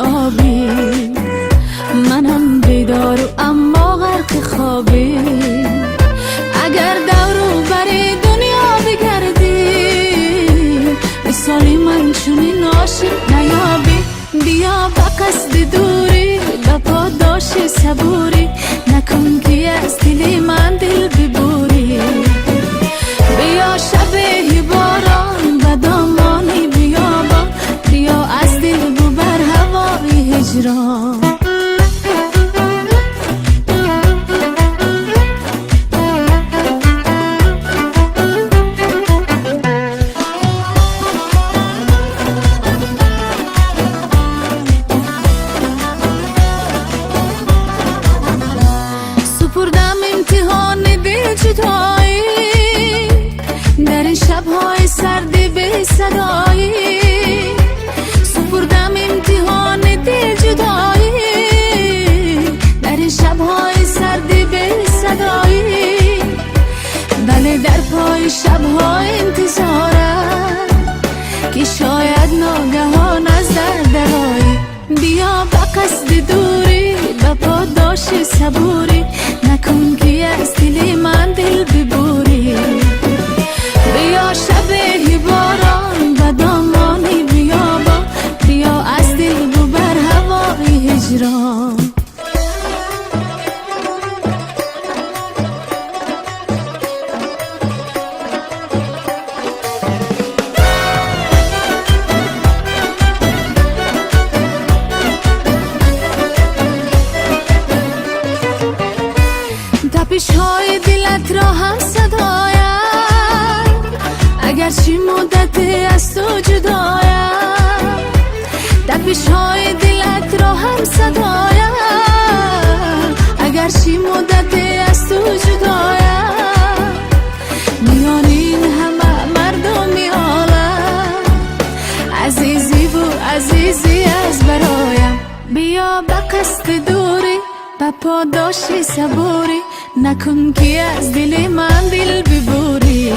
آبی، منم بیدار و اما غرق خوابی. اگر دورو بری دنیا بگردی، مثالی من چونین عاشق نیابی. بیا با قصد دوری، با پاداش صبوری، نکن که از دل من دل ببوری. بیا شب باران و دامانی بیابان، بیا از دل ببر هوای هجران. سپردم امتحان دل جدایی، در این شب‌های سرد بی صدایی. سپردم امتحان دل جدایی، در این شب‌های سرد بی صدایی. بله در پای شب‌ها انتظارم که شاید ناگهان از درایی. بیا با قصد دوری، با پاداش صبوری، نکن که از دل من دل ببوری. بیا شب باران و دامانی بیابان، بیا از دل ببر هوای هجران. تپش های دلت را هم صدایم، اگر چی مدت از تو جدایم. تپش های دلت را هم صدایم، اگر چی مدت از تو جدایم. میان این همه مردمی عالم، عزیزی و عزیزی از برایم. بیا با قصد دوری، با پاداش صبوری، نکن که از دل من دل ببوری.